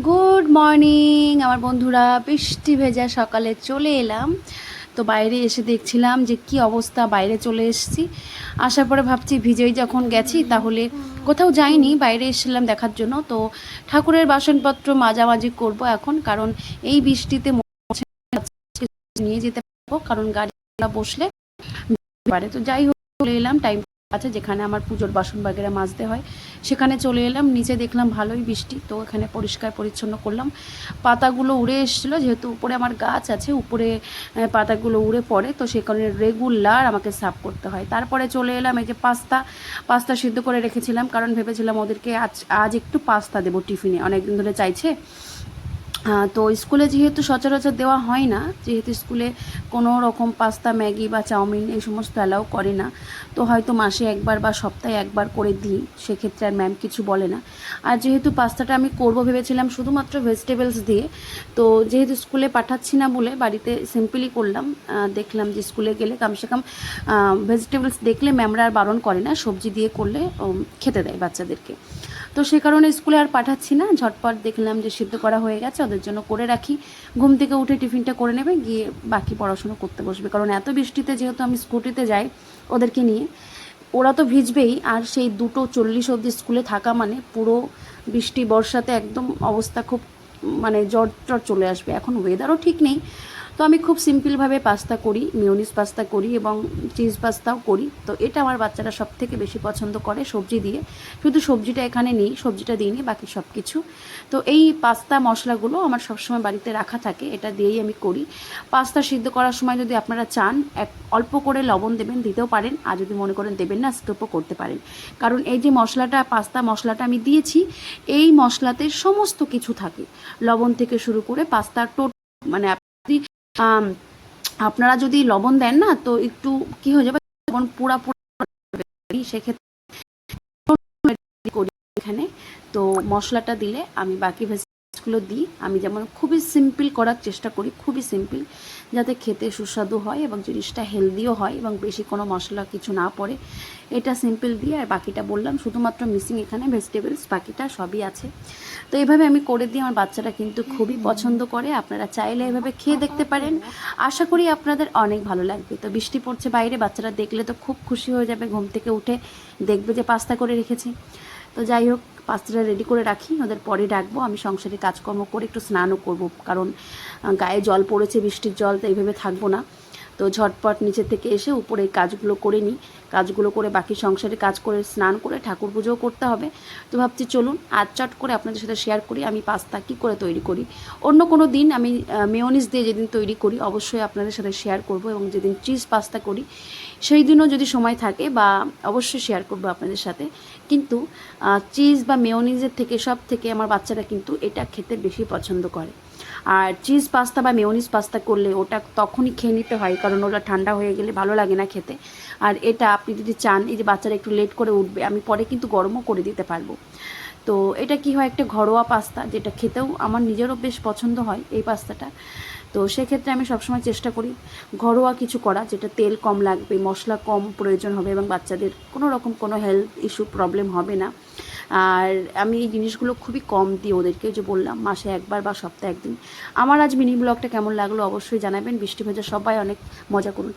Good morning আমার বন্ধুরা, বৃষ্টি ভেজা সকালে চলে এলাম। তো বাইরে এসে দেখছিলাম যে কি অবস্থা, বাইরে চলে এসেছি। আসার পরে ভাবছি ভিজেই যখন গেছি তাহলে কোথাও যাইনি, বাইরে এসেছিলাম দেখার জন্য। তো ঠাকুরের বাসনপত্র মাজামাজি করব এখন, কারণ এই বৃষ্টিতে নিয়ে যেতে পারবো, কারণ গাড়ি বসলে পারে। তো যাই হোক, চলে এলাম টাইম আছে যেখানে আমার পুজোর বাসন বাগেরা মাজতে হয়, সেখানে চলে এলাম। নিচে দেখলাম ভালোই বৃষ্টি, তো এখানে পরিষ্কার পরিচ্ছন্ন করলাম। পাতাগুলো উড়ে এসেছিলো, যেহেতু উপরে আমার গাছ আছে, উপরে পাতাগুলো উড়ে পড়ে, তো সে কারণে রেগুলার আমাকে সাফ করতে হয়। তারপরে চলে এলাম এই যে পাস্তা সিদ্ধ করে রেখেছিলাম, কারণ ভেবেছিলাম ওদেরকে আজ একটু পাস্তা দেবো টিফিনে, অনেকদিন ধরে চাইছে। তো স্কুলে যেহেতু সচরাচর দেওয়া হয় না, যেহেতু স্কুলে কোনো রকম পাস্তা, ম্যাগি বা চাউমিন এই সমস্ত অ্যালাউ করে না, তো হয়তো মাসে একবার বা সপ্তাহে একবার করে দিই, সেক্ষেত্রে আর ম্যাম কিছু বলে না। আর যেহেতু পাস্তাটা আমি করব ভেবেছিলাম শুধুমাত্র ভেজিটেবলস দিয়ে, তো যেহেতু স্কুলে পাঠাচ্ছি না বলে বাড়িতে সিম্পলি করলাম। দেখলাম যে স্কুলে গেলে কমসে কম ভেজিটেবলস দেখলে ম্যামরা আর বারণ করে না, সবজি দিয়ে করলে খেতে দেয় বাচ্চাদেরকে। তো সে কারণে স্কুলে আর পাঠাচ্ছি না, ঝটপট দেখলাম যে সিদ্ধ করা হয়ে গেছে, ওদের জন্য করে রাখি। ঘুম থেকে উঠে টিফিনটা করে নেবে, গিয়ে বাকি পড়াশুনো করতে বসবে। কারণ এত বৃষ্টিতে যেহেতু আমি স্কুটিতে যাই ওদেরকে নিয়ে, ওরা তো ভিজবেই, আর সেই 2:40 অবধি স্কুলে থাকা মানে পুরো বৃষ্টি বর্ষাতে একদম অবস্থা খুব, মানে জ্বর টর চলে আসবে। এখন ওয়েদারও ঠিক নেই। তো আমি খুব সিম্পলভাবে পাস্তা করি, মেয়োনিজ পাস্তা করি এবং চিজ পাস্তাও করি। তো এটা আমার বাচ্চারা সব থেকে বেশি পছন্দ করে, সবজি দিয়ে। শুধু সবজিটা এখানে নেই, সবজিটা দিইনি, বাকি সব কিছু। তো এই পাস্তা মশলাগুলো আমার সবসময় বাড়িতে রাখা থাকে, এটা দিয়েই আমি করি। পাস্তা সিদ্ধ করার সময় যদি আপনারা চান অল্প করে লবণ দেবেন, দিতেও পারেন, আর যদি মনে করেন দেবেন না, স্কিপও করতে পারেন। কারণ এই যে মশলাটা, পাস্তা মশলাটা আমি দিয়েছি, এই মশলাতে সমস্ত কিছু থাকে, লবণ থেকে শুরু করে পাস্তার মানে আপনারা যদি লবণ দেন না, তো একটু কি হয়ে যাবে, লবণ পুরাপুরি, সেক্ষেত্রে করি এখানে। তো মশলাটা দিলে আমি বাকি ভেজিটেবলসগুলো দিই। আমি যেমন খুবই সিম্পল করার চেষ্টা করি, খুবই সিম্পল, যাতে খেতে সুস্বাদু হয় এবং জিনিসটা হেলদিও হয় এবং বেশি কোনো মশলা কিছু না পড়ে। এটা সিম্পল দিয়ে, আর বাকিটা বললাম শুধুমাত্র মিসিং এখানে ভেজিটেবলস, বাকিটা সবই আছে। তো এইভাবে আমি করে দিই, আমার বাচ্চারা কিন্তু খুবই পছন্দ করে। আপনারা চাইলে এভাবে খেয়ে দেখতে পারেন, আশা করি আপনাদের অনেক ভালো লাগবে। তো বৃষ্টি পড়ছে বাইরে, বাচ্চারা দেখলে তো খুব খুশি হয়ে যাবে, ঘুম থেকে উঠে দেখবে যে পাস্তা করে রেখেছি। তো যাই হোক, পাস্তাটা রেডি করে রাখি, ওদের পরে ডাকবো। আমি সংসারে কাজকর্ম করে একটু স্নানও করব, কারণ গায়ে জল পড়েছে, বৃষ্টির জল, তো এইভাবে থাকবো না। তো ঝটপট নিচে থেকে এসে উপরে কাজগুলো করে নিই, কাজগুলো করে বাকি সংসারে কাজ করে স্নান করে ঠাকুর পুজোও করতে হবে। তো ভাবছি চলুন আজ চট করে আপনাদের সাথে শেয়ার করি আমি পাস্তা কী করে তৈরি করি। অন্য কোনো দিন আমি মেয়োনিজ দিয়ে যেদিন তৈরি করি অবশ্যই আপনাদের সাথে শেয়ার করব, এবং যেদিন চিজ পাস্তা করি সেই দিনও যদি সময় থাকে বা অবশ্যই শেয়ার করব আপনাদের সাথে। কিন্তু চিজ বা মেয়োনিজের থেকে সব থেকে আমার বাচ্চারা কিন্তু এটা খেতে বেশি পছন্দ করে। আর চিজ পাস্তা বা মেয়োনিজ পাস্তা করলে ওটা তখনই খেয়ে নিতে হয়, কারণ ওটা ঠান্ডা হয়ে গেলে ভালো লাগে না খেতে। আর এটা আপনি যদি চান, এই যে বাচ্চারা একটু লেট করে উঠবে, আমি পরে কিন্তু গরমও করে দিতে পারবো। তো এটা কি হয়, একটা ঘরোয়া পাস্তা, যেটা খেতেও আমার নিজেরও বেশ পছন্দ হয় এই পাস্তাটা। তো সেক্ষেত্রে আমি সবসময় চেষ্টা করি ঘরোয়া কিছু করা, যেটা তেল কম লাগবে, মশলা কম প্রয়োজন হবে এবং বাচ্চাদের কোনো রকম কোনো হেলথ ইস্যু প্রবলেম হবে না। আর আমি এই জিনিসগুলো খুবই কম দিই ওদেরকে, যে বললাম মাসে একবার বা সপ্তাহে একদিন। আমার আজ মিনি ব্লগটা কেমন লাগলো অবশ্যই জানাবেন। বৃষ্টি ভেজা সবাই অনেক মজা করুন।